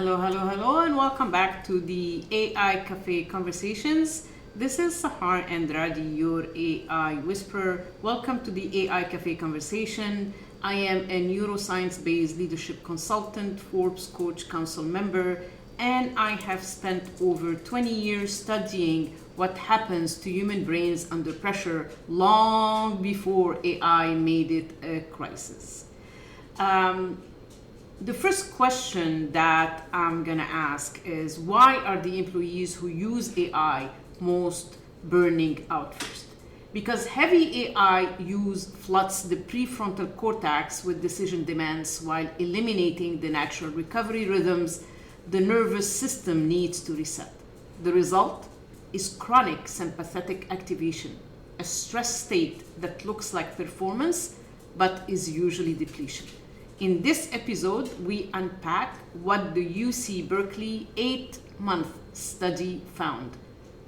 Hello, and welcome back to the AI Cafe Conversations. This is Sahar Andrade, your AI whisperer. Welcome to the AI Cafe Conversation. I am a neuroscience-based leadership consultant, Forbes Coach Council member, and I have spent over 20 years studying what happens to human brains under pressure long before AI made it a crisis. The first question that I'm gonna ask is, why are the employees who use AI most burning out first? Because heavy AI use floods the prefrontal cortex with decision demands while eliminating the natural recovery rhythms the nervous system needs to reset. The result is chronic sympathetic activation, a stress state that looks like performance but is usually depletion. In this episode, we unpack what the UC Berkeley 8-month study found,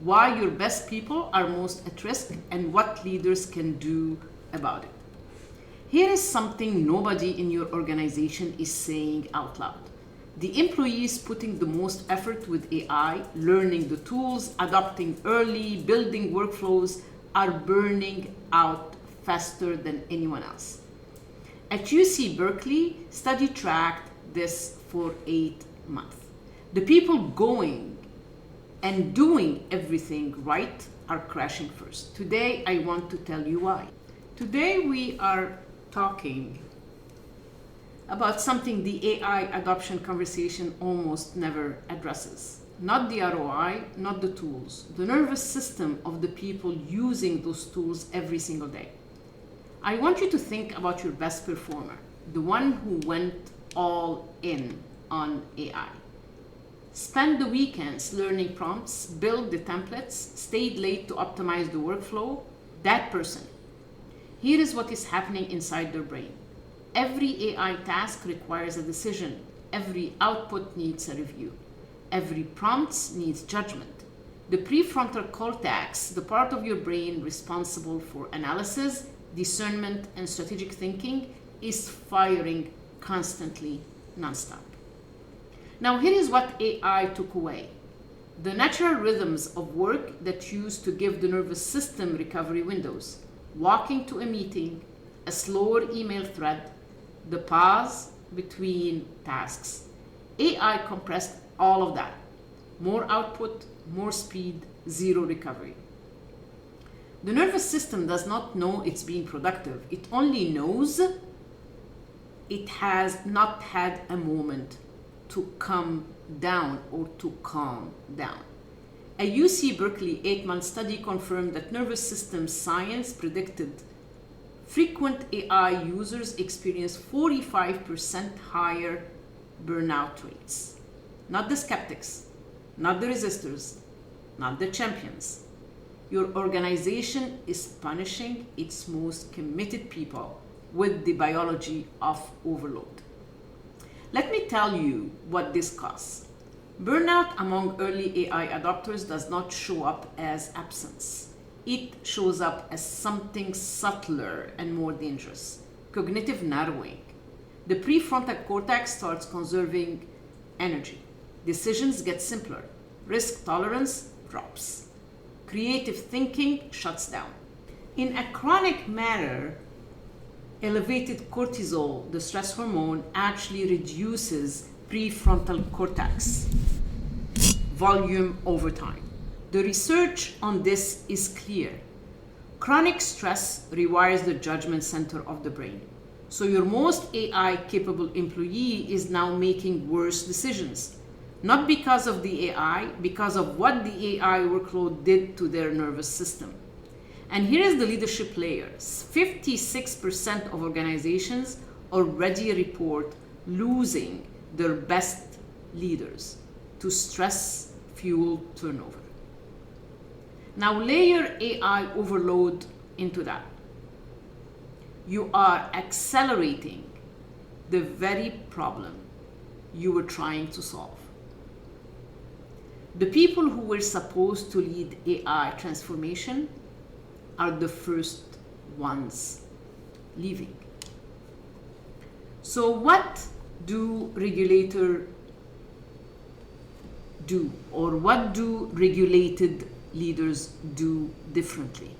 why your best people are most at risk, and what leaders can do about it. Here is something nobody in your organization is saying out loud. The employees putting the most effort with AI, learning the tools, adopting early, building workflows, are burning out faster than anyone else. At UC Berkeley, study tracked this for 8 months. The people going and doing everything right are crashing first. Today, I want to tell you why. Today, we are talking about something the AI adoption conversation almost never addresses. Not the ROI, not the tools, the nervous system of the people using those tools every single day. I want you to think about your best performer, the one who went all in on AI. Spend the weekends learning prompts, build the templates, stayed late to optimize the workflow. That person. Here is what is happening inside their brain. Every AI task requires a decision. Every output needs a review. Every prompt needs judgment. The prefrontal cortex, the part of your brain responsible for analysis, discernment, and strategic thinking, is firing constantly, nonstop. Now, here is what AI took away. The natural rhythms of work that used to give the nervous system recovery windows. Walking to a meeting, a slower email thread, the pause between tasks. AI compressed all of that. More output, more speed, zero recovery. The nervous system does not know it's being productive. It only knows it has not had a moment to come down or to calm down. A UC Berkeley 8-month study confirmed that nervous system science predicted frequent AI users experience 45% higher burnout rates. Not the skeptics, not the resistors, not the champions. Your organization is punishing its most committed people with the biology of overload. Let me tell you what this costs. Burnout among early AI adopters does not show up as absence. It shows up as something subtler and more dangerous: cognitive narrowing. The prefrontal cortex starts conserving energy. Decisions get simpler. Risk tolerance drops. Creative thinking shuts down. In a chronic manner, elevated cortisol, the stress hormone, actually reduces prefrontal cortex volume over time. The research on this is clear. Chronic stress rewires the judgment center of the brain. So your most AI-capable employee is now making worse decisions. Not because of the AI, because of what the AI workload did to their nervous system. And here is the leadership layer. 56% of organizations already report losing their best leaders to stress-fueled turnover. Now layer AI overload into that. You are accelerating the very problem you were trying to solve. The people who were supposed to lead AI transformation are the first ones leaving. So what do regulators do, or what do regulated leaders do differently?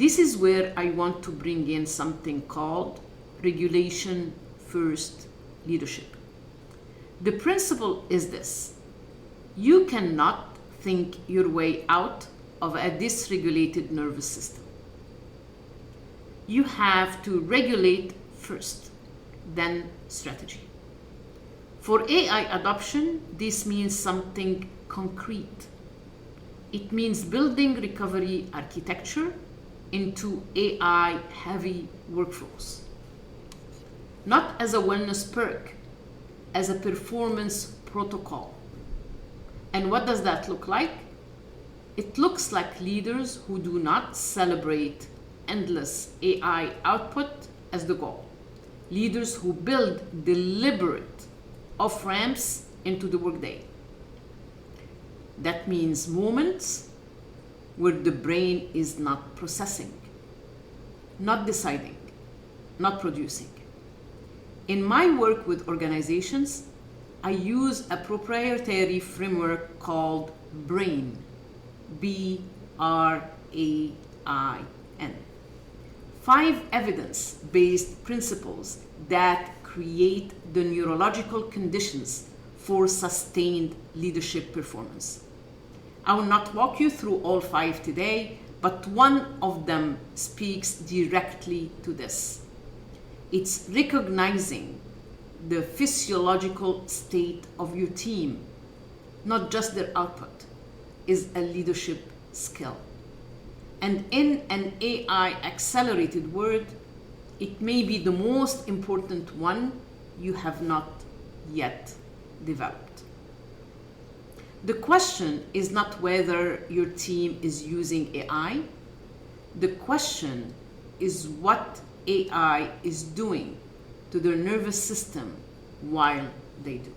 This is where I want to bring in something called regulation first leadership. The principle is this: you cannot think your way out of a dysregulated nervous system. You have to regulate first, then strategy. For AI adoption, this means something concrete. It means building recovery architecture into AI-heavy workflows. Not as a wellness perk, as a performance protocol. And what does that look like? It looks like leaders who do not celebrate endless AI output as the goal. Leaders who build deliberate off-ramps into the workday. That means moments where the brain is not processing, not deciding, not producing. In my work with organizations, I use a proprietary framework called BRAIN, B-R-A-I-N. 5 evidence-based principles that create the neurological conditions for sustained leadership performance. I will not walk you through all 5 today, but one of them speaks directly to this. It's recognizing the physiological state of your team, not just their output, is a leadership skill. And in an AI accelerated world, it may be the most important one you have not yet developed. The question is not whether your team is using AI. The question is what AI is doing to their nervous system while they do.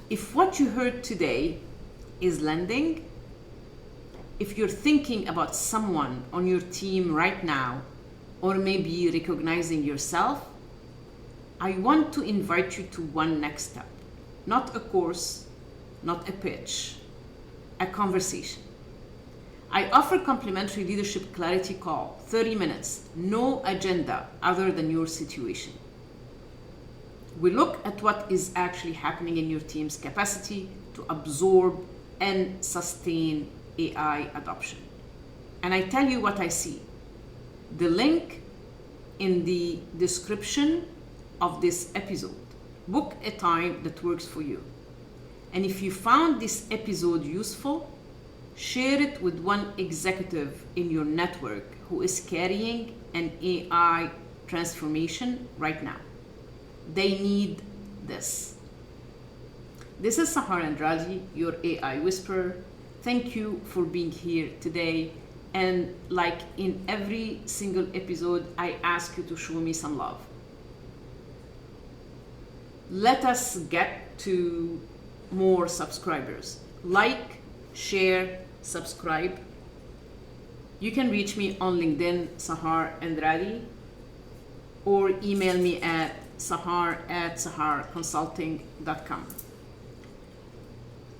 If what you heard today is landing, if you're thinking about someone on your team right now, or maybe recognizing yourself, I want to invite you to one next step. Not a course, not a pitch, a conversation. I offer complimentary leadership clarity call, 30 minutes, no agenda other than your situation. We look at what is actually happening in your team's capacity to absorb and sustain AI adoption. And I tell you what I see. The link in the description of this episode. Book a time that works for you. And if you found this episode useful, share it with one executive in your network who is carrying an AI transformation right now. They need this. This is Sahar Andrade, your AI whisperer. Thank you for being here today. And like in every single episode, I ask you to show me some love. Let us get to more subscribers. Like, share, subscribe. You can reach me on LinkedIn, Sahar Andrade, or email me at sahar@saharconsulting.com.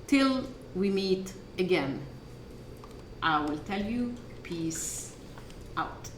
Till we meet again, I will tell you, peace out.